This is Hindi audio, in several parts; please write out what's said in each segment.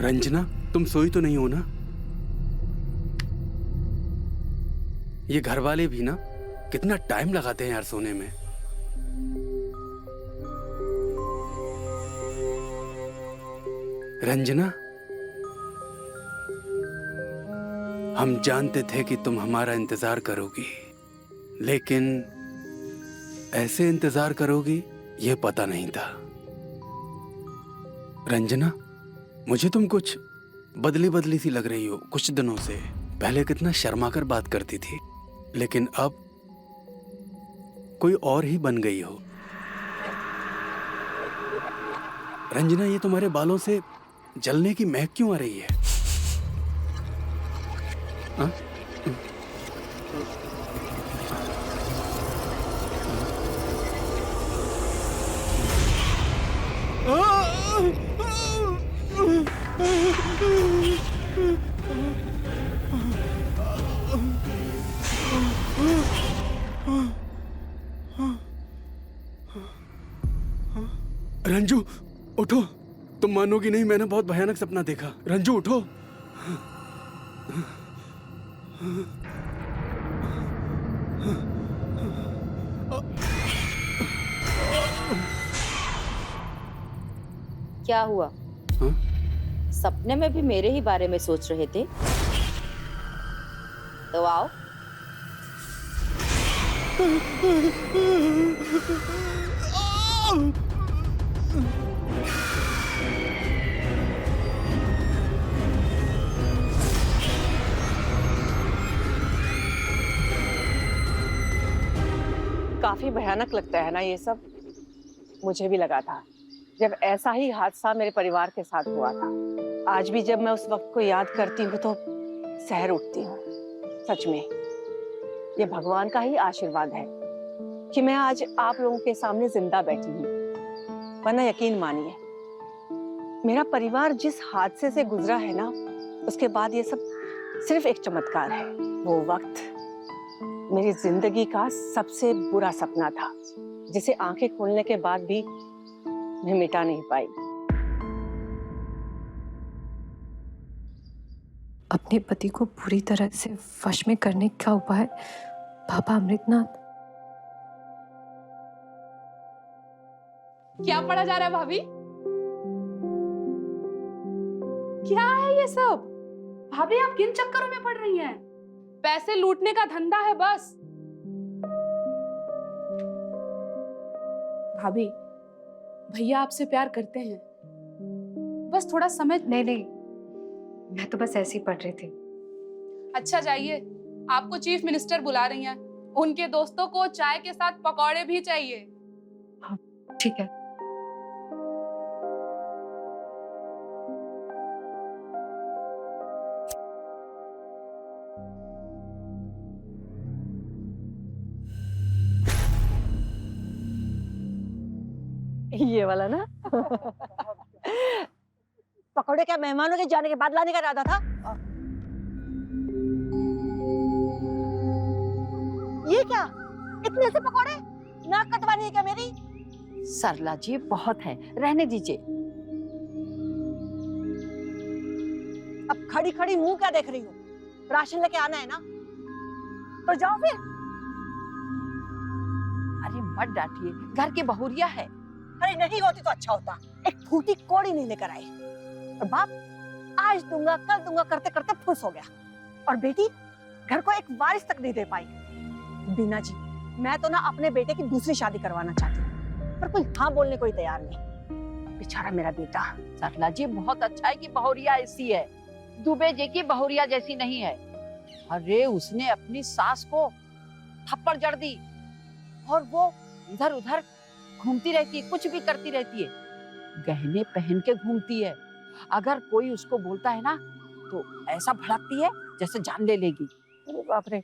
रंजना, तुम सोई तो नहीं हो ना? ये घर वाले भी ना कितना टाइम लगाते हैं यार सोने में। रंजना, हम जानते थे कि तुम हमारा इंतजार करोगी, लेकिन ऐसे इंतजार करोगी ये पता नहीं था। रंजना, मुझे तुम कुछ बदली बदली सी लग रही हो कुछ दिनों से। पहले कितना शर्मा कर बात करती थी, लेकिन अब कोई और ही बन गई हो। रंजना, ये तुम्हारे बालों से जलने की महक क्यों आ रही है? हाँ? रंजू, उठो। तुम मानोगी नहीं, मैंने बहुत भयानक सपना देखा। रंजू, उठो। क्या हुआ? हाँ? सपने में भी मेरे ही बारे में सोच रहे थे? तो आओ। काफी भयानक लगता है ना ये सब। मुझे भी लगा था जब ऐसा ही हादसा मेरे परिवार के साथ हुआ था। आज भी जब मैं उस वक्त को याद करती हूँ तो सहर उठती हूँ। सच में ये भगवान का ही आशीर्वाद है कि मैं आज आप लोगों के सामने जिंदा बैठी हूँ। वरना यकीन मानिए, मेरा परिवार जिस हादसे से गुजरा है ना, उसके बाद ये सब सिर्फ एक चमत्कार है। वो वक्त मेरी जिंदगी का सबसे बुरा सपना था, जिसे आंखें खोलने के बाद भी मैं मिटा नहीं पाई। अपने पति को पूरी तरह से वश में करने का उपाय बाबा अमृतनाथ। क्या पढ़ा जा रहा है भाभी? क्या है ये सब? भाभी, आप किन चक्करों में पड़ रही हैं? पैसे लूटने का धंधा है बस। भाभी, भैया आपसे प्यार करते हैं, बस थोड़ा समय। नहीं नहीं, मैं तो बस ऐसे ही पढ़ रही थी। अच्छा जाइए, आपको चीफ मिनिस्टर बुला रही हैं। उनके दोस्तों को चाय के साथ पकौड़े भी चाहिए। हाँ ठीक है। ये वाला ना पकौड़े क्या मेहमानों के जाने के बाद लाने का इरादा था? ये क्या, इतने से पकौड़े? नाक कटवानी है क्या मेरी? सरला जी, बहुत है, रहने दीजिए। अब खड़ी खड़ी मुंह क्या देख रही हो? राशन लेके आना है ना, तो जाओ फिर। अरे मत डांटिए, घर की बहुरिया है। अरे नहीं होती तो अच्छा होता, एक फूटी कौड़ी नहीं लेकर आए। और बाप आज दूंगा कल दूंगा करते करते फुस हो गया, और बेटी घर को एक वारिस तक नहीं दे पाई। बीना जी, मैं तो ना अपने बेटे की दूसरी शादी करवाना चाहती हूँ, पर कोई हाँ बोलने को ही तैयार नहीं। बेचारा मेरा बेटा। सरला जी, बहुत अच्छा है कि बहुरिया ऐसी है, दुबे जी की बहुरिया जैसी नहीं है। अरे उसने अपनी सास को थप्पड़ जड़ दी और वो इधर उधर घूमती रहती है, कुछ भी करती रहती है, गहने पहन के घूमती है। अगर कोई उसको बोलता है ना तो ऐसा भड़कती है जैसे जान ले लेगी। अरे बाप रे,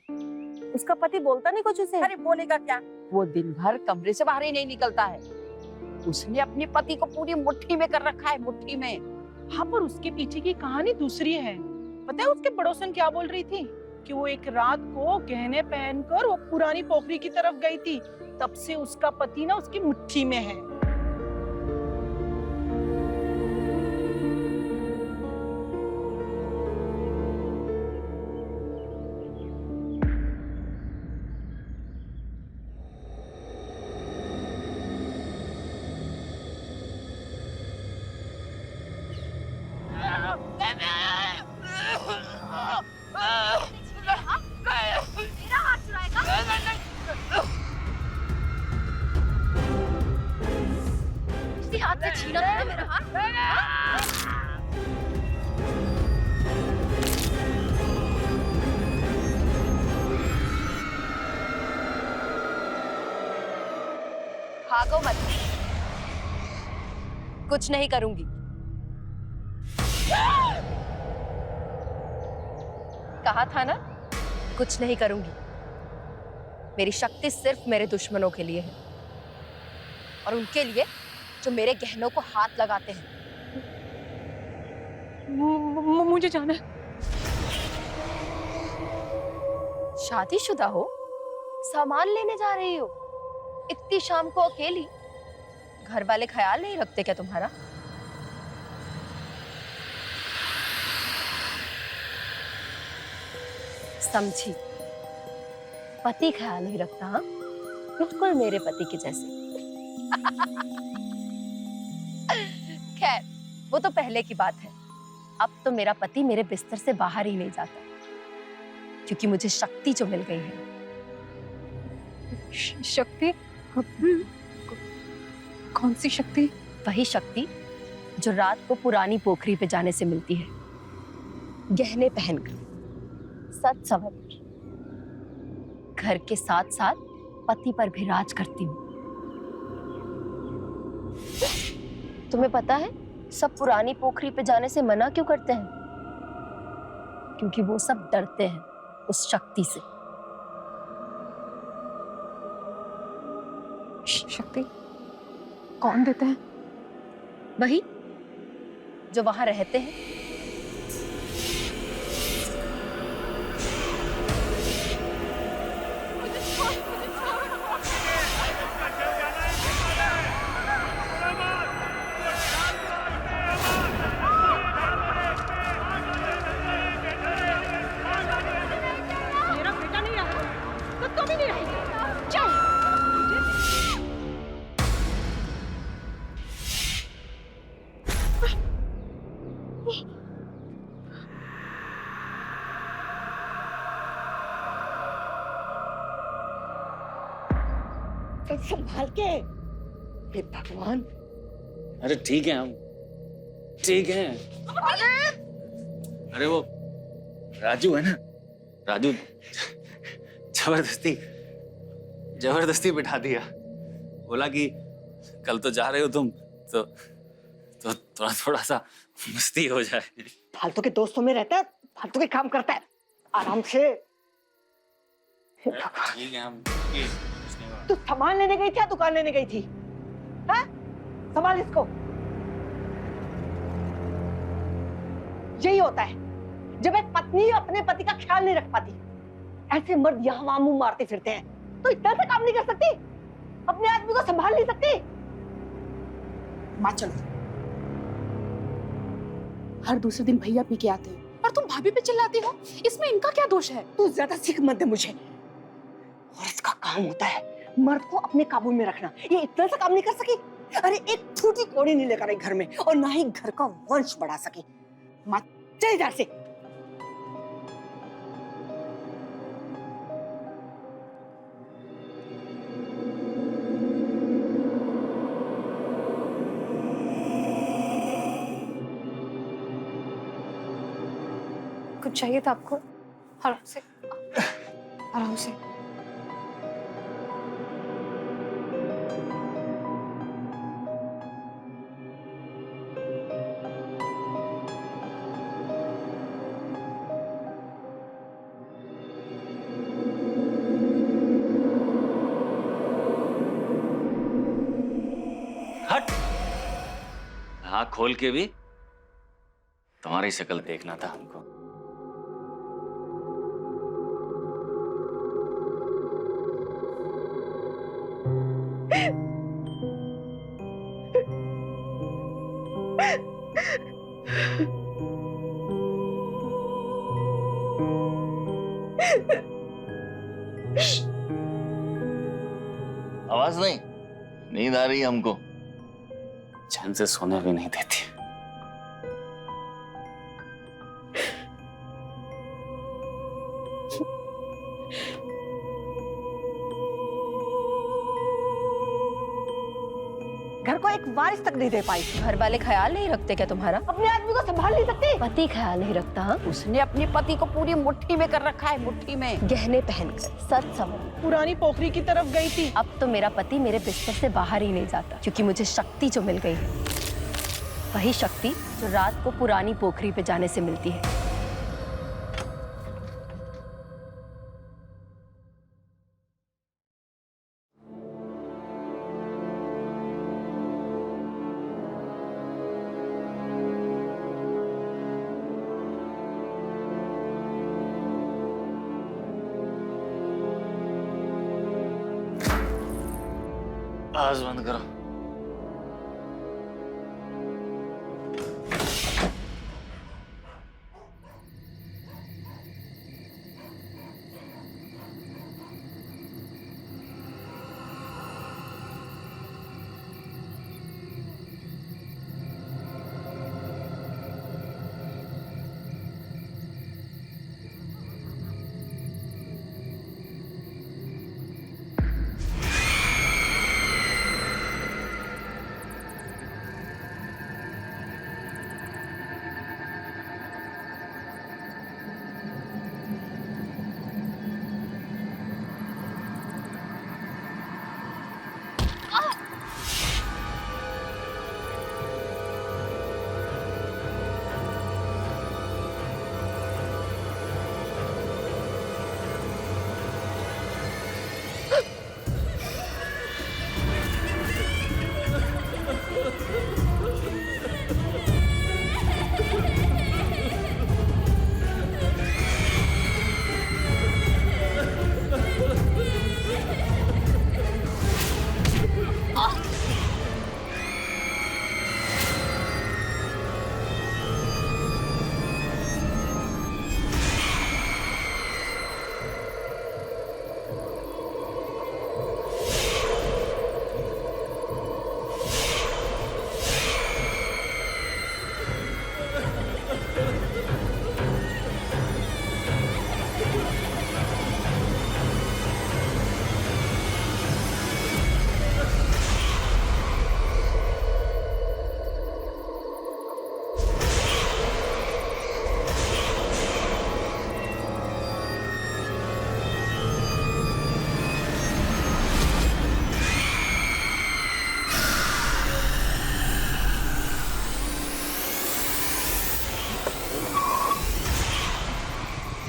उसका पति बोलता नहीं कुछ उसे? अरे बोलेगा क्या, वो दिन भर कमरे से बाहर ही नहीं निकलता है। उसने अपने पति को पूरी मुट्ठी में कर रखा है, मुट्ठी में। हाँ, पर उसके पीछे की कहानी दूसरी है। पता है उसके पड़ोसन क्या बोल रही थी? कि वो एक रात को गहने पहनकर वो पुरानी पोखरी की तरफ गई थी, तब से उसका पति ना उसकी मुट्ठी में है। देखो मत, कुछ नहीं करूंगी। कहा था ना, कुछ नहीं करूंगी। मेरी शक्ति सिर्फ मेरे दुश्मनों के लिए है और उनके लिए जो मेरे गहनों को हाथ लगाते हैं। मुझे जाना है। शादीशुदा हो, सामान लेने जा रही हो इतनी शाम को अकेली? घर वाले ख्याल नहीं रखते क्या तुम्हारा? समझी, पति ख्याल नहीं रखता। हाँ, बिल्कुल मेरे पति के जैसे। खैर, वो तो पहले की बात है। अब तो मेरा पति मेरे बिस्तर से बाहर ही नहीं जाता, क्योंकि मुझे शक्ति जो मिल गई है। शक्ति? कौन सी शक्ति? वही शक्ति जो रात को पुरानी पोखरी पे जाने से मिलती है, गहने पहनकर, सच संवर कर, घर के साथ साथ पति पर भी राज करती हूँ। तुम्हें पता है सब पुरानी पोखरी पे जाने से मना क्यों करते हैं? क्योंकि वो सब डरते हैं उस शक्ति से। शक्ति कौन देते हैं? वही जो वहां रहते हैं। मेरा बेटा नहीं रहा तो तुम ही नहीं रहेगी। चल। संभाल के। हे भगवान। अरे ठीक है, हम ठीक है। अरे वो राजू है ना, राजू जबरदस्ती बिठा दिया। बोला कि कल तो जा रहे हो तुम, तो थोड़ा सा मस्ती हो जाए। फालतू के दोस्तों में रहता है, फालतू के काम करता है। आराम से। हे भगवान। ठीक है, हम तू सामान लेने गई थी या दुकान लेने गई थी? हाँ? संभाल इसको। यही होता है जब एक पत्नी अपने पति का ख्याल नहीं रख पाती। ऐसे मर्द यहाँ वहां मुंह मारते फिरते हैं, तो इतना से काम नहीं कर सकती? अपने आदमी को संभाल नहीं सकती? माँ चलो, हर दूसरे दिन भैया पी के आते हैं और तुम भाभी पे चिल्लाती हो, इसमें इनका क्या दोष है? तू ज्यादा सीख मत दे मुझे। और इसका काम होता है मर्द को अपने काबू में रखना। ये इतना सा काम नहीं कर सकी? अरे एक छोटी कौड़ी नहीं लेकर आई घर में, और ना ही घर का वंश बढ़ा सकी। माँ चल इधर से। कुछ चाहिए था आपको? आराम से, आराम से। हट। आँख खोल के भी तुम्हारी शक्ल देखना था हमको। आवाज नहीं, नींद आ रही है हमको। चैन से सोने भी नहीं देती। घर को एक एक वारिस तक नहीं दे पाई। घर वाले ख्याल नहीं रखते क्या तुम्हारा? अपने आदमी को संभाल नहीं सकती। पति ख्याल नहीं रखता? हाँ? उसने अपने पति को पूरी मुट्ठी में कर रखा है, मुट्ठी में। गहने पहनकर सच संवर पुरानी पोखरी की तरफ गई थी। अब तो मेरा पति मेरे बिस्तर से बाहर ही नहीं जाता, क्योंकि मुझे शक्ति जो मिल गई है, वही शक्ति जो रात को पुरानी पोखरी पे जाने से मिलती है। आवाज बंद करो।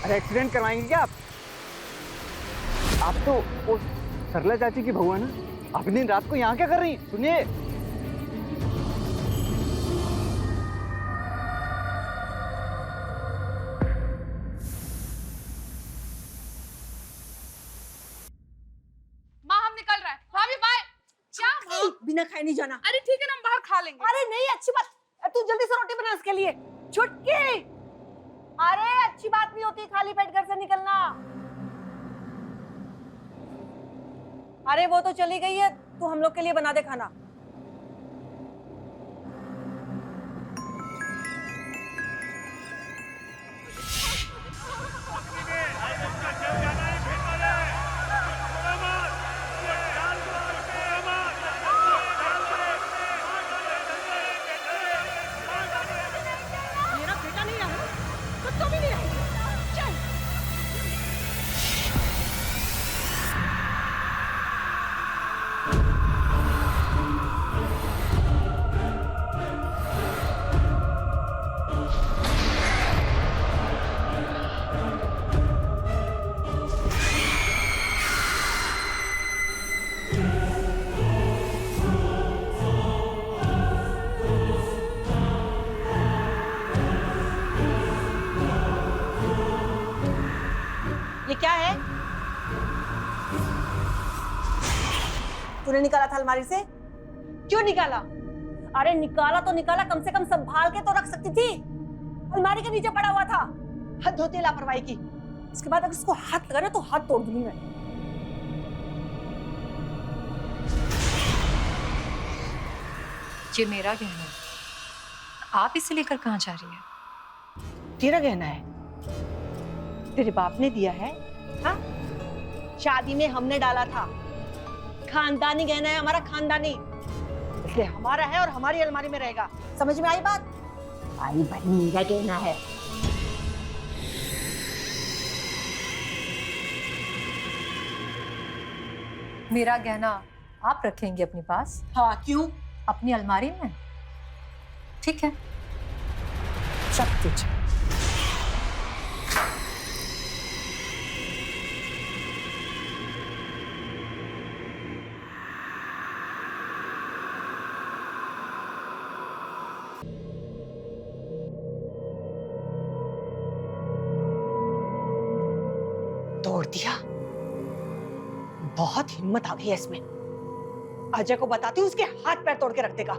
अरे एक्सीडेंट करवाएंगे क्या आप तो वो सरला चाची की बहू है ना। आप दिन रात को यहाँ क्या कर रही हैं? सुनिए। माँ हम निकल रहे हैं। भाभी बाय। क्या माँ? बिना खाए नहीं जाना। अरे ठीक है ना, हम बाहर खा लेंगे। अरे नहीं, अच्छी बात। तू जल्दी से रोटी बना इसके लिए। छुटकी। अरे अच्छी बात नहीं होती खाली पेट घर से निकलना। अरे वो तो चली गई है, तू हम लोग के लिए बना दे खाना। मेरा बेटा नहीं रहा तो तुम भी नहीं रहेगी। चल। ये क्या है? तूने निकाला था अलमारी से? क्यों निकाला? अरे निकाला तो निकाला, कम से कम संभाल के तो रख सकती थी। अलमारी के नीचे पड़ा हुआ था। हद होती है लापरवाही की। इसके बाद अगर इसको हाथ लगा ना तो हाथ तोड़ दूंगी मैं। ये मेरा गहना है, आप इसे लेकर कहाँ जा रही है? तेरा गहना है? तेरे बाप ने दिया है? हाँ? शादी में हमने डाला था। खानदानी गहना है हमारा, खानदानी। इसलिए हमारा है और हमारी अलमारी में रहेगा। समझ में आई बात? आई भाई मेरा कहना है। मेरा गहना आप रखेंगे अपने पास? हाँ, क्यों? अपनी अलमारी में? ठीक है, रख दीजिए। तोड़ दिया। बहुत हिम्मत आ गई है इसमें। अजय को बताती हूँ, उसके हाथ पैर तोड़ के रख देगा।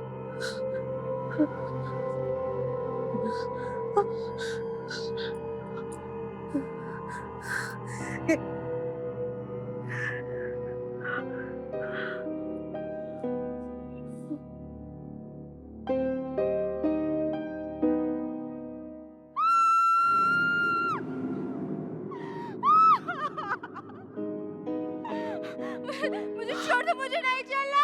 मुझे छोड़ दो, मुझे नहीं चलना।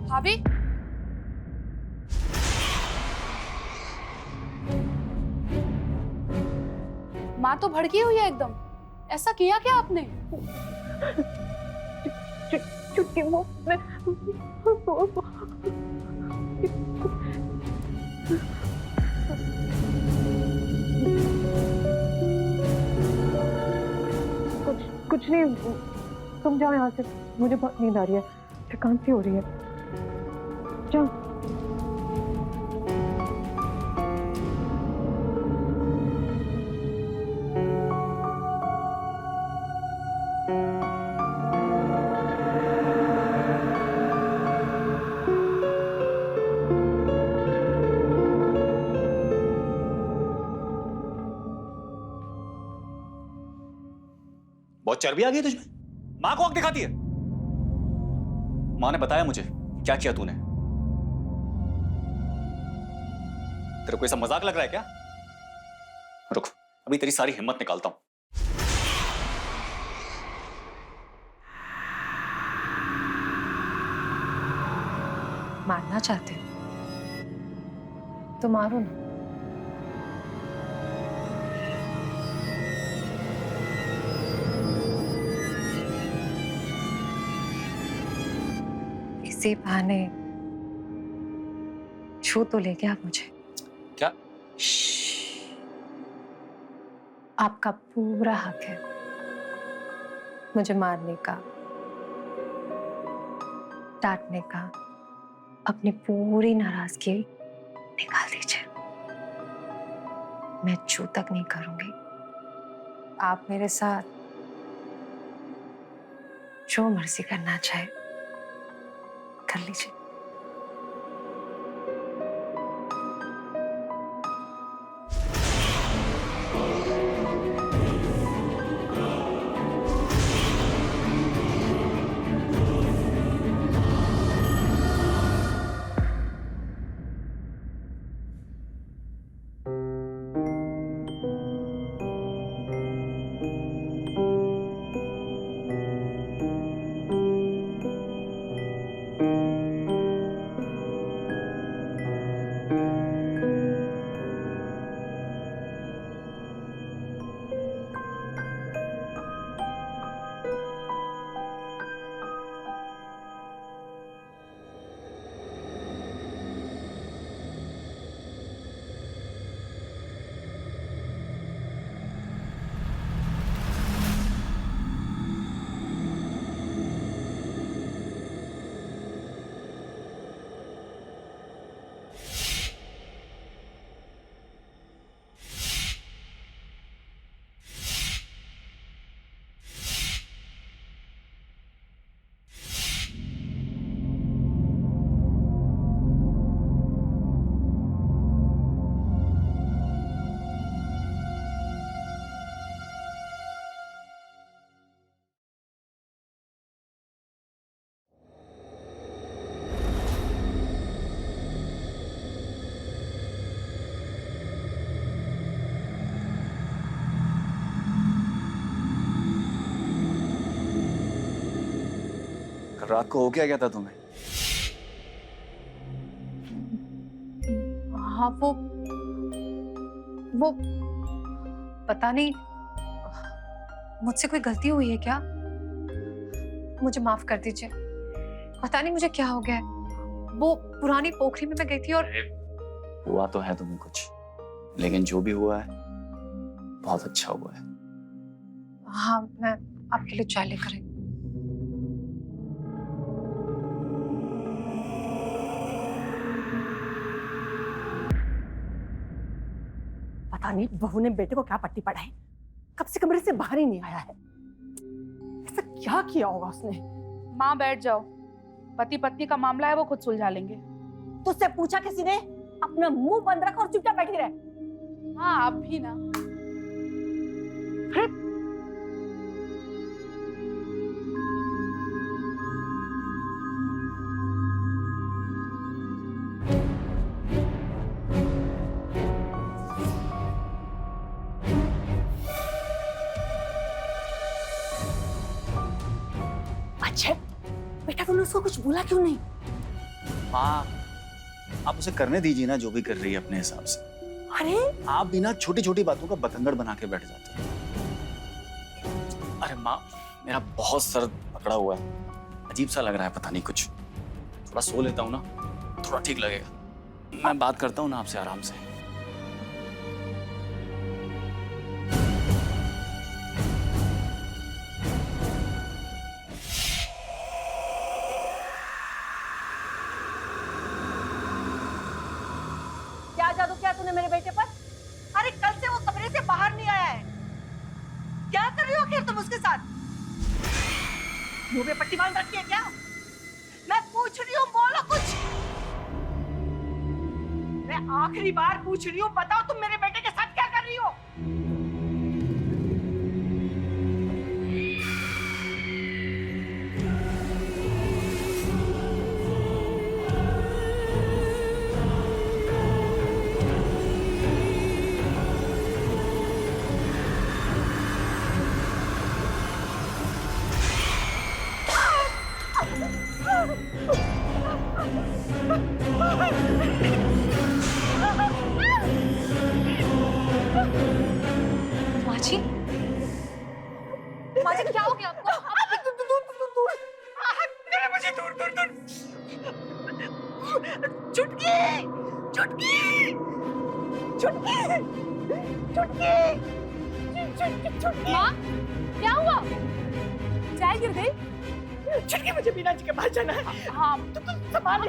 भाभी, माँ तो भड़की हुई है एकदम। ऐसा किया क्या आपने? चुटकी मुंह में कुछ नहीं। तुम जाओ यहाँ से, मुझे बहुत नींद आ रही है, थकान सी हो रही है। जाओ। बहुत चर्बी आ गई तुझमें। माँ को आंख दिखाती है। माँ ने बताया मुझे क्या किया तूने। तेरे को ऐसा मजाक लग रहा है क्या? रुक, अभी तेरी सारी हिम्मत निकालता हूं। मारना चाहते हो तो मारो ना। इसी बहाने छू तो लेंगे आप मुझे। क्या? आपका पूरा हक है मुझे मारने का, डांटने का। अपनी पूरी नाराजगी निकाल दीजिए, मैं छू तक नहीं करूंगी। आप मेरे साथ जो मर्जी करना चाहे कर लीजिए। रात को हो क्या गया था तुम्हें? हाँ वो पता नहीं, मुझसे कोई गलती हुई है क्या? मुझे माफ कर दीजिए। पता नहीं मुझे क्या हो गया है। वो पुरानी पोखरी में मैं गई थी और हुआ तो है तुम्हें कुछ, लेकिन जो भी हुआ है बहुत अच्छा हुआ है। हाँ, मैं आपके लिए चाय लेकर आई। पता नहीं बहू ने बेटे को क्या पट्टी पढ़ाई, कब से कमरे से बाहर ही नहीं आया है। ऐसा क्या किया होगा उसने? माँ बैठ जाओ, पति पत्नी का मामला है, वो खुद सुलझा लेंगे। तुझसे पूछा किसी ने? अपना मुंह बंद रख और चुपचाप बैठी रहे। हाँ आप भी ना। अच्छा बेटा, तुमने उसको कुछ बोला क्यों नहीं? माँ, आप उसे करने दीजिए ना जो भी कर रही है अपने हिसाब से। अरे आप भी ना छोटी छोटी बातों का बतंगड़ बना के बैठ जाते हो। अरे माँ, मेरा बहुत सर पकड़ा हुआ है, अजीब सा लग रहा है, पता नहीं कुछ। थोड़ा सो लेता हूँ ना, थोड़ा ठीक लगेगा। मैं बात करता हूँ ना आपसे आराम से। क्या जादू किया तूने मेरे बेटे पर? अरे कल से वो कमरे से बाहर नहीं आया है। क्या कर रही हो आखिर तुम उसके साथ? मुंह पे पट्टी बांध रखी है क्या? मैं पूछ रही हूँ, बोलो कुछ। मैं आखिरी बार पूछ रही हूँ, बताओ तुम मेरे बेटे के साथ क्या कर रही हो? माँ जी, माँ जी क्या हो गया आपको? मुझे दूर दूर दूर। चुटकी चुटकी चुटकी चुटकी चुटकी। माँ क्या हुआ? चाय गिर गई? चुटकी, मुझे मीना जी के पास जाना है। हाँ तुम संभाल। माँ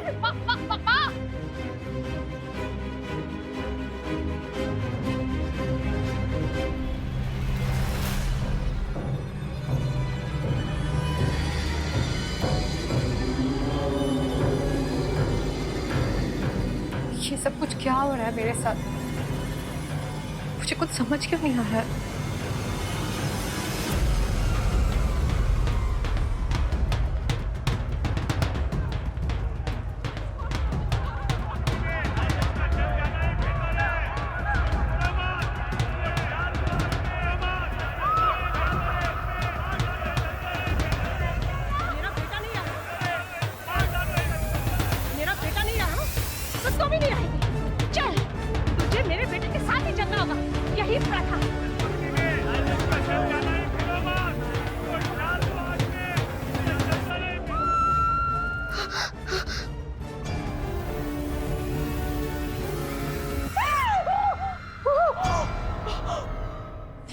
ये सब कुछ क्या हो रहा है मेरे साथ? मुझे कुछ समझ क्यों नहीं आ रहा है?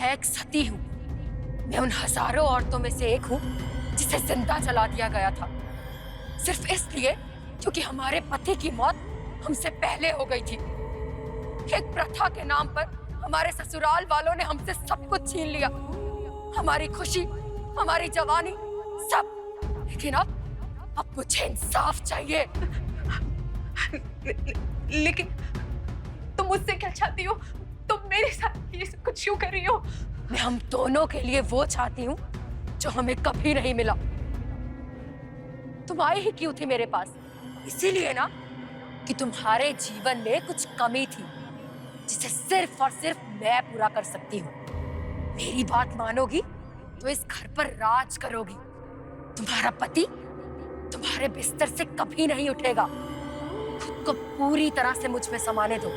एक सती हूँ। मैं उन हजारों औरतों में से एक हूँ जिसे जिंदा जला दिया गया था, सिर्फ इसलिए क्योंकि हमारे पति की मौत हमसे पहले हो गई थी। एक प्रथा के नाम पर हमारे ससुराल वालों ने हमसे सब कुछ छीन लिया, हमारी खुशी, हमारी जवानी, सब। लेकिन अब मुझे इंसाफ चाहिए। लेकिन तुम मुझसे क्या चाहती हो? तुम मेरे साथ ये सब कुछ क्यों कर रही हो? मैं हम दोनों के लिए वो चाहती हूँ जो हमें कभी नहीं मिला। तुम आई ही क्यों थी मेरे पास? इसीलिए ना कि तुम्हारे जीवन में कुछ कमी थी जिसे सिर्फ और सिर्फ मैं पूरा कर सकती हूँ। मेरी बात मानोगी तो इस घर पर राज करोगी। तुम्हारा पति तुम्हारे बिस्तर से कभी नहीं उठेगा। खुद को पूरी तरह से मुझ में समाने दो।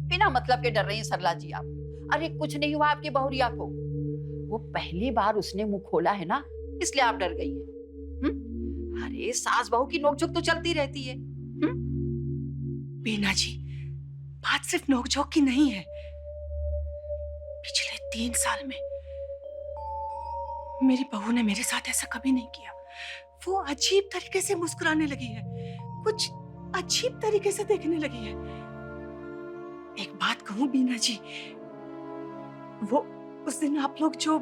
बिना मतलब के डर रही हैं सरला जी आप। अरे कुछ नहीं हुआ आपकी बहुरिया को। वो पहली बार उसने मुंह खोला है ना, इसलिए आप डर गई हैं। अरे सास बहू की नोकझोंक तो चलती रहती है। बीना जी, बात सिर्फ नोकझोंक की नहीं है। पिछले 3 साल में मेरी बहू ने मेरे साथ ऐसा कभी नहीं किया। वो अजीब तरीके से मुस्कुराने लगी है, कुछ अजीब तरीके से देखने लगी है। एक बात कहूं बीना जी, वो उस दिन आप लोग जो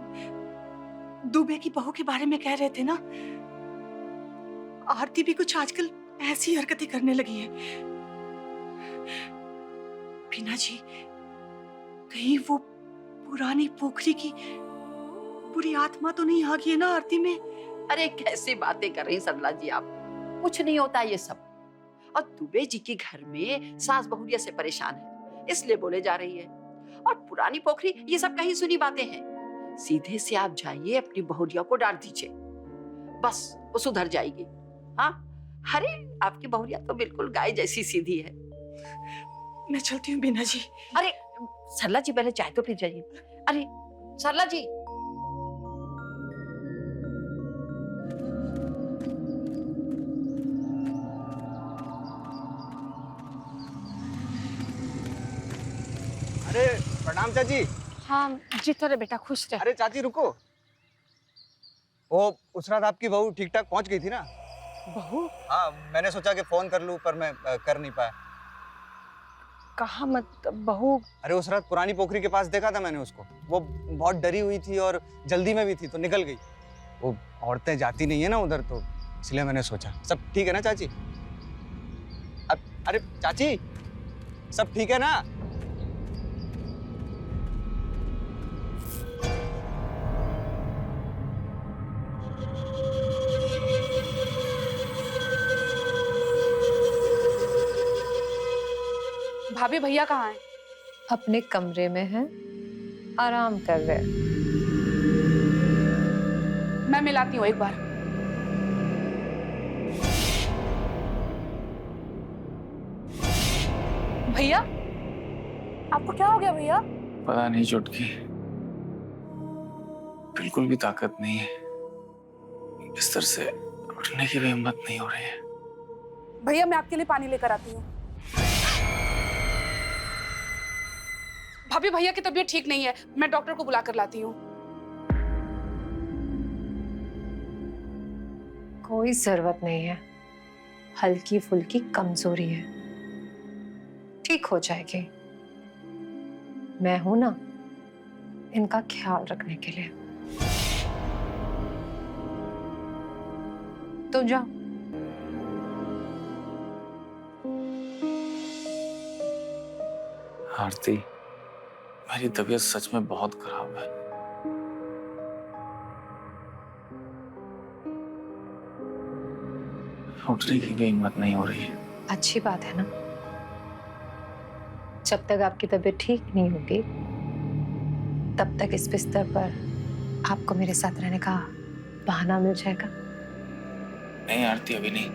दुबे की बहू के बारे में कह रहे थे ना, आरती भी कुछ आजकल ऐसी हरकतें करने लगी है। बीना जी, कहीं वो पुरानी पोखरी की बुरी आत्मा तो नहीं आ गई है ना आरती में? अरे कैसे बातें कर रही सरला जी आप, कुछ नहीं होता ये सब। और दुबे जी के घर में सास बहुरिया से परेशान है, इसलिए बोले जा रही है। और पुरानी पोखरी, ये सब कहीं सुनी बातें हैं। सीधे से आप जाइए, अपनी बहुरिया को डांट दीजिए, बस वो सुधर जाएगी। हाँ, अरे आपकी बहुरिया तो बिल्कुल गाय जैसी सीधी है। मैं चलती हूँ बीना जी। अरे सरला जी पहले चाय तो पी जाइए। अरे सरला जी, अरे प्रणाम चाची। हाँ जीतो रे बेटा, खुश रह। अरे चाची रुको, वो उस रात आपकी बहू ठीक ठाक पहुंच गई थी ना? बहू हाँ, मैंने सोचा कि फोन कर लूं पर मैं कर नहीं पाया। कहाँ मत बहू? अरे उस रात पुरानी पोखरी के पास देखा था मैंने उसको। वो बहुत डरी हुई थी और जल्दी में भी थी तो निकल गई। वो औरतें जाती नहीं है ना उधर, तो इसलिए मैंने सोचा। सब ठीक है ना चाची? अरे चाची, सब ठीक है ना? भाभी भैया कहाँ हैं? अपने कमरे में है, आराम कर रहे। मैं मिलाती हूँ एक बार। भैया, आपको क्या हो गया भैया? पता नहीं चुटकी, बिल्कुल भी ताकत नहीं है। बिस्तर से उठने की भी हिम्मत नहीं हो रही है। भैया मैं आपके लिए पानी लेकर आती हूँ। भाभी भैया की तबीयत ठीक नहीं है, मैं डॉक्टर को बुला कर लाती हूँ। कोई जरूरत नहीं है, हल्की फुल्की कमजोरी है, ठीक हो जाएगी। मैं हूं ना इनका ख्याल रखने के लिए। तो जाओ। आरती, मेरी तबीयत सच में बहुत खराब है। उठने की भी हिम्मत नहीं हो रही है। अच्छी बात है ना, जब तक आपकी तबीयत ठीक नहीं होगी तब तक इस बिस्तर पर आपको मेरे साथ रहने का बहाना मिल जाएगा। नहीं आरती, अभी नहीं।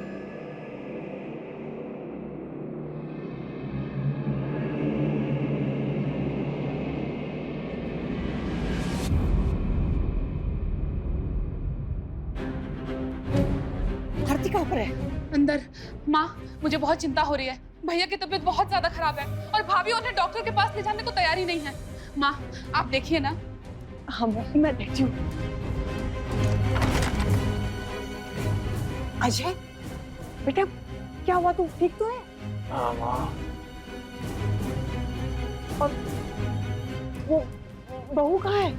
आरती कहाँ पर है? अंदर। माँ, मुझे बहुत चिंता हो रही है। भैया की तबीयत बहुत ज्यादा खराब है और भाभी उन्हें डॉक्टर के पास ले जाने को तैयार ही नहीं है। माँ, आप देखिए ना। हाँ मैं देखती हूँ। अजय, बेटा क्या हुआ, तू ठीक तो है? हाँ माँ। और वो बहू कहाँ है?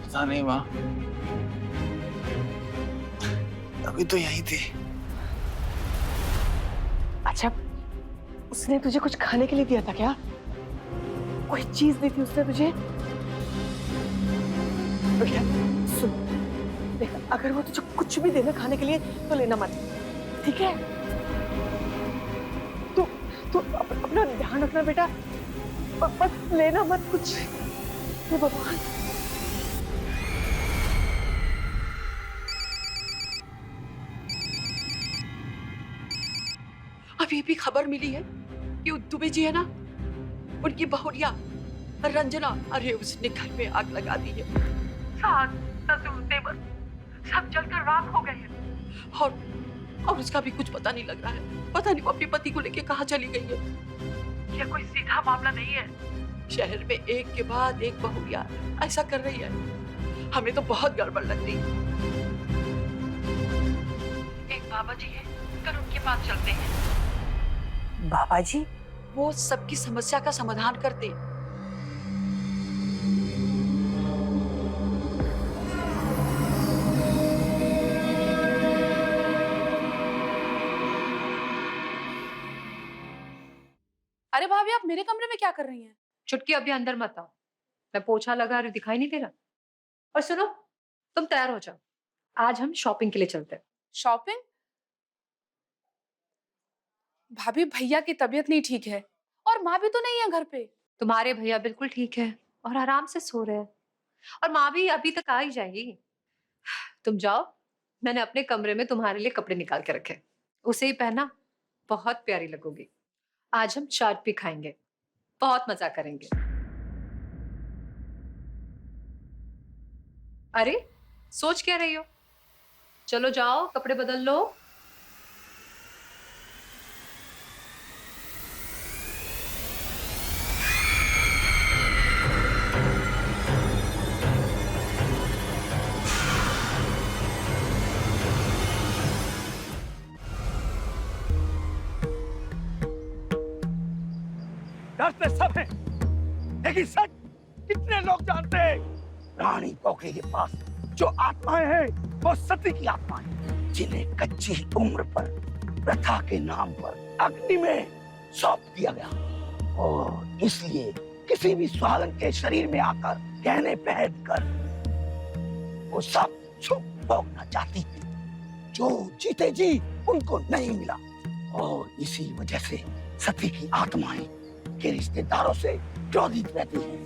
पता नहीं माँ, अभी तो यहीं थी। उसने तुझे कुछ खाने के लिए दिया था क्या? कोई चीज दी थी उसने तुझे? बेटा सुन, देख अगर वो तुझे कुछ भी देना खाने के लिए तो लेना मत, ठीक है? तू अपना ध्यान रखना बेटा, बस लेना मत कुछ। हे भगवान। अभी भी खबर मिली है कि वो दुबे जी है ना, उनकी बहुरिया रंजना, अरे उसने घर में आग लगा दी है। सास, ससुर, देवर सब जलकर राख हो गए हैं। और उसका भी कुछ पता नहीं लग रहा है। पता नहीं वो अपने पति को लेके कहाँ चली गई है। यह कोई सीधा मामला नहीं है। शहर में एक के बाद एक बहुरिया ऐसा कर रही है। हमें तो बहुत गड़बड़ लग रही है। एक बाबा जी है, कर उनके पास चलते हैं। बाबा जी? वो सबकी समस्या का समाधान करते हैं। अरे भाभी, आप मेरे कमरे में क्या कर रही हैं? छुटकी अभी अंदर मत आओ, मैं पोछा लगा रही हूं, दिखाई नहीं दे रहा? और सुनो, तुम तैयार हो जाओ, आज हम शॉपिंग के लिए चलते हैं। शॉपिंग? भाभी, भैया की तबीयत नहीं ठीक है और माँ भी तो नहीं है घर पे। तुम्हारे भैया बिल्कुल ठीक है और आराम से सो रहे हैं, और माँ भी अभी तक आ ही जाएगी। तुम जाओ, मैंने अपने कमरे में तुम्हारे लिए कपड़े निकाल के रखे, उसे ही पहना, बहुत प्यारी लगोगी। आज हम चाट भी खाएंगे, बहुत मजा करेंगे। अरे सोच क्या रही हो? चलो जाओ, कपड़े बदल लो। डरते सब हैं, लेकिन सच कितने लोग जानते हैं? रानी पोखरी के पास जो आत्माएं हैं वो सती की आत्माएं, जिन्हें कच्ची उम्र पर प्रथा के नाम पर अग्नि में सौंप दिया गया और इसलिए किसी भी सुहागन के शरीर में आकर गहने पहनकर वो सब सुख भोगना चाहती थी, जो जीते जी उनको नहीं मिला। और इसी वजह से सती की आत्माएं के रिश्तेदारों से क्रोधित रहती हैं,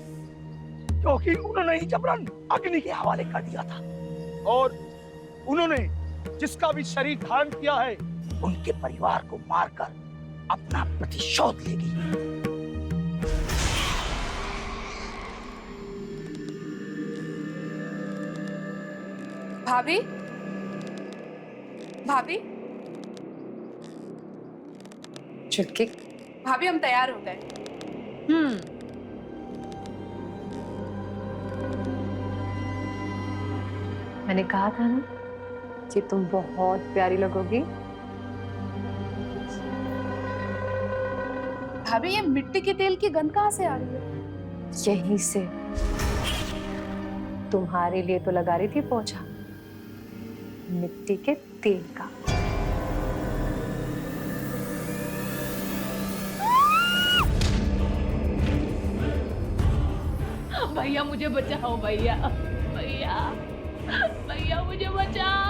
क्योंकि उन्होंने ही जबरन अग्नि के हवाले कर दिया था और उन्होंने जिसका भी शरीर धारण किया है उनके परिवार को मारकर अपना प्रतिशोध लेगी। भाभी, भाभी, छुटकी, भाभी, हम तैयार हो गए। मैंने कहा था ना कि तुम बहुत प्यारी लगोगी। भाभी, ये मिट्टी के तेल की गंध कहाँ से आ रही है? यहीं से। तुम्हारे लिए तो लगा रही थी पोछा, मिट्टी के तेल का। भैया मुझे बचाओ, भैया, भैया, भैया मुझे बचाओ।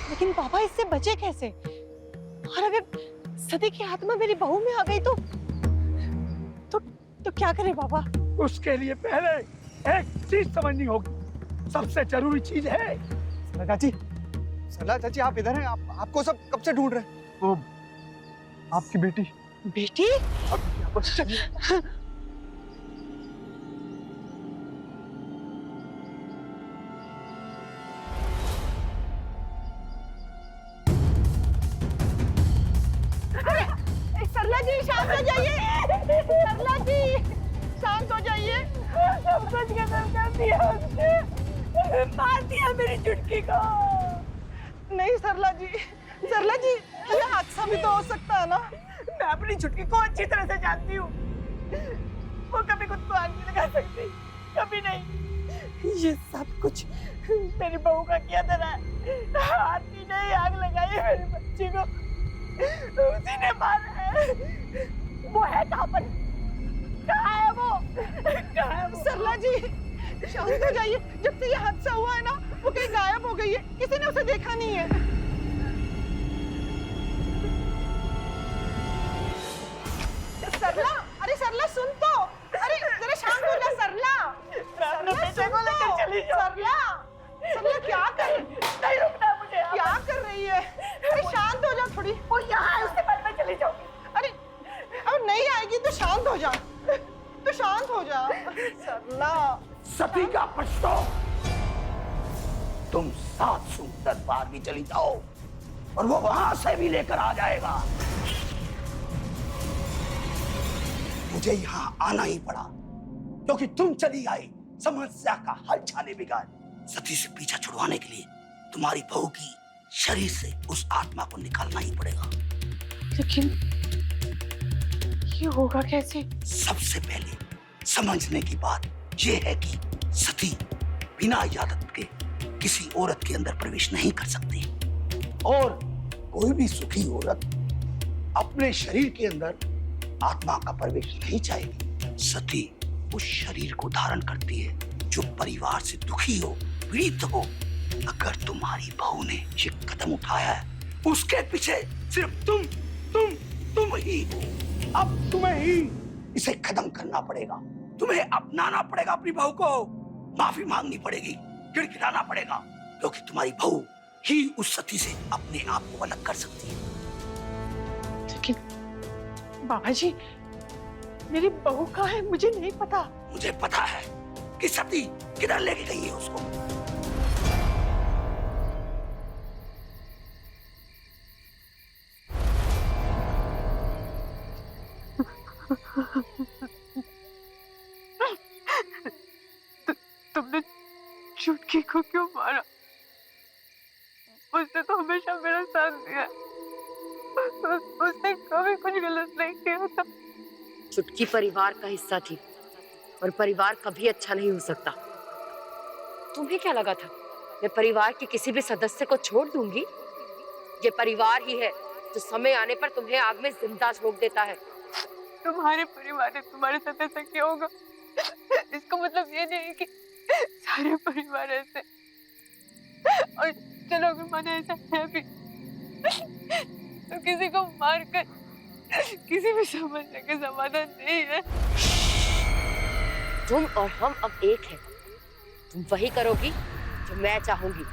लेकिन पापा इससे बचे कैसे? और अगर सती की आत्मा मेरी बहू में आ गई तो क्या करें पापा? उसके लिए पहले एक चीज समझनी होगी, सबसे जरूरी चीज है। चाची, सरला चाची, आप इधर हैं? आपको सब कब से ढूंढ रहे हैं। वो आपकी बेटी। बेटी? सरला मार दिया मेरी चुटकी को। नहीं सरला जी, ये हादसा भी तो हो सकता है ना। मैं अपनी चुटकी को अच्छी तरह से जानती हूँ। वो कभी खुद को आग नहीं लगा सकती, कभी नहीं। ये सब कुछ मेरी बहू का किया था ना। आरती ने आग लगाई है मेरी बच्ची को, उसी ने मारा है। वो है कहाँ पर? कहाँ है वो? कहाँ है वो? सरला जी शांत हो जाइए। जब से ये हादसा हुआ है ना, वो कहीं गायब हो गई है, किसी ने उसे देखा नहीं है। सरला, अरे सरला सुन तो, अरे जरा शांत हो जा सरला। अपने बेटे को लेकर चली जाओ। सरला क्या कर, नहीं रुकना मुझे। क्या कर रही है? अरे शांत हो जा थोड़ी। वो यहाँ है, उसके बाद मैं चली जाऊंगी। अरे अब नहीं आएगी तो शांत हो जा, तो शांत हो जा सरला। सती का पछताओ। तुम 7 समुंदर पार भी चली जाओ और वो वहां से भी लेकर आ जाएगा। मुझे यहाँ आना ही पड़ा क्योंकि तुम चली आई समस्या का हल छाने बिगाड़। सती से पीछा छुड़वाने के लिए तुम्हारी बहू की शरीर से उस आत्मा को निकालना ही पड़ेगा। लेकिन ये होगा कैसे? सबसे पहले समझने की बात यह है कि सती बिना इजाजत के किसी औरत के अंदर प्रवेश नहीं कर सकती और कोई भी सुखी औरत अपने शरीर के अंदर आत्मा का प्रवेश नहीं चाहेगी। सती उस शरीर को धारण करती है जो परिवार से दुखी हो, पीड़ित हो। अगर तुम्हारी बहू ने ये कदम उठाया है, उसके पीछे सिर्फ तुम ही हो। अब तुम्हें ही इसे खत्म करना पड़ेगा। तुम्हें अपनाना पड़ेगा अपनी बहू को, माफी मांगनी पड़ेगी, गिड़गिड़ाना पड़ेगा, क्योंकि तुम्हारी बहू ही उस सती से अपने आप को अलग कर सकती है। लेकिन बाबा जी, मेरी बहू कहाँ है? मुझे नहीं पता। मुझे पता है कि सती किधर लेके गई है उसको। तुमने चुटकी को क्यों मारा? उसने तो हमेशा मेरा साथ दिया। उसने कभी कुछ गलत नहीं किया था। चुटकी परिवार का हिस्सा थी और परिवार कभी अच्छा नहीं हो सकता। तुम्हें क्या लगा था मैं परिवार के किसी भी सदस्य को छोड़ दूंगी? ये परिवार ही है जो समय आने पर तुम्हें आग में जिंदा झोंक देता है। तुम्हारे परिवार ने तुम्हारे साथ ऐसा किया होगा, इसका मतलब ये नहीं कि सारे परिवार ऐसे। और चलो अगर माने ऐसा है भी तो किसी को मारकर किसी भी समस्या के समाधान नहीं है। तुम और हम अब एक हैं। तुम वही करोगी जो मैं चाहूंगी।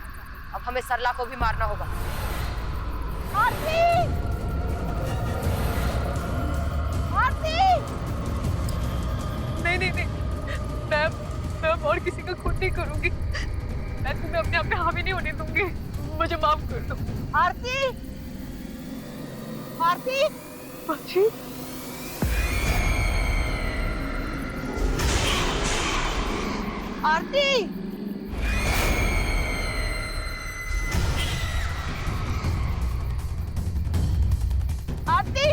अब हमें सरला को भी मारना होगा। आरती! आरती! नहीं, मैं और किसी का खून नहीं करूंगी। मैं तुम्हें अपने आप पे हावी नहीं होने दूंगी। मुझे माफ कर दो। आरती! आरती! बाजी? आरती! आरती!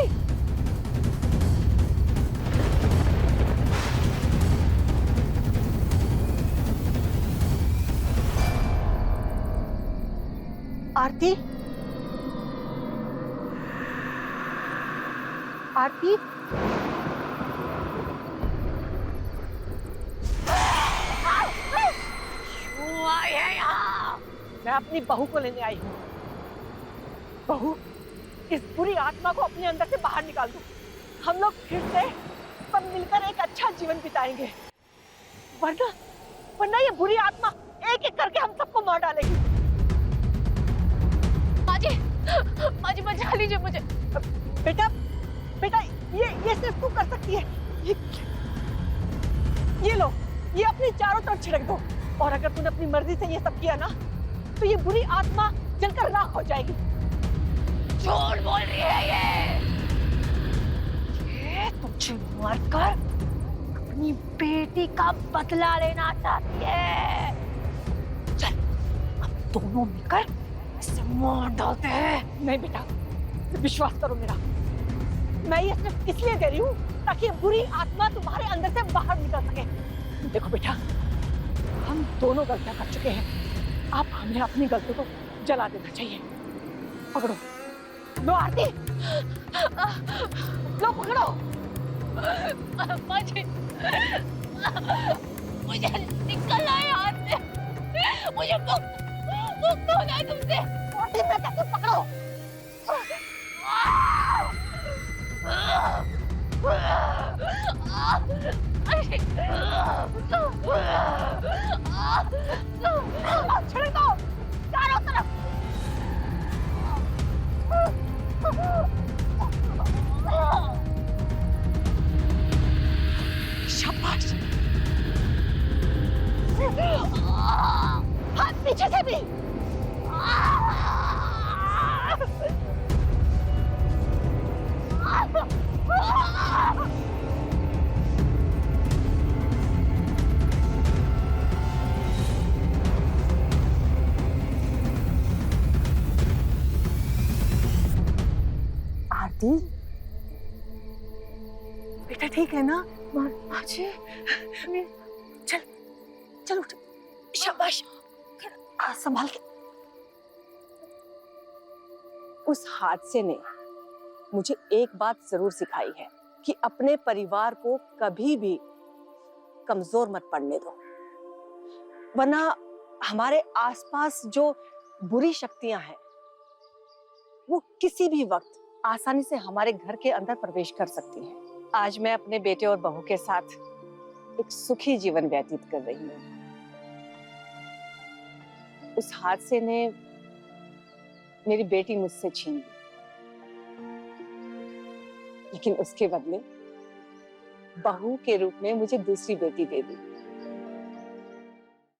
आरती! आरती! क्यों आई है यहाँ? मैं अपनी बहू को लेने आई हूँ। बहू, इस बुरी आत्मा को अपने अंदर से बाहर निकाल दो। हम लोग फिर से सब मिलकर एक अच्छा जीवन बिताएंगे। वरना ये बुरी आत्मा एक एक करके हम सबको मार डालेगी। माजी बचा लीजिए मुझे। बेटा ये सिर्फ तू कर सकती है। ये लो, ये अपनी चारों तरफ छिड़क दो। और अगर तूने अपनी मर्जी से ये सब किया ना, तो ये बुरी आत्मा जलकर राख हो जाएगी। झूठ बोल रही है ये तुझे मारकर अपनी पेट बेटी का बदला लेना चाहती है। चल, अब दोनों मिलकर इसे मार डालते हैं। नहीं बेटा, विश्वास करो मेरा, मैं ये सिर्फ इसलिए दे रही हूँ ताकि ये बुरी आत्मा तुम्हारे अंदर से बाहर निकल सके। देखो बेटा, हम दोनों गलतियां कर चुके हैं, अब हमें अपनी गलती को जला देना चाहिए। पकड़ो, लो आरती, लो पकड़ो। मुझे निकलना है यहाँ से, मुझे मुक्त होना है तुमसे। आरती, मैं कहती हूँ पकड़ो। छिड़ दो चारों तरफ। शाबाश। हाथ पीछे से भी। आरती, बेटा ठीक है ना? माँ जी, चल चल उठ। शाबाश, संभाल के। उस हादसे ने मुझे एक बात जरूर सिखाई है कि अपने परिवार को कभी भी कमजोर मत पड़ने दो, वरना हमारे आसपास जो बुरी शक्तियां हैं वो किसी भी वक्त आसानी से हमारे घर के अंदर प्रवेश कर सकती हैं। आज मैं अपने बेटे और बहू के साथ एक सुखी जीवन व्यतीत कर रही हूँ। उस हादसे ने मेरी बेटी मुझसे छीन ली, लेकिन उसके बदले बहू के रूप में मुझे दूसरी बेटी दे दी।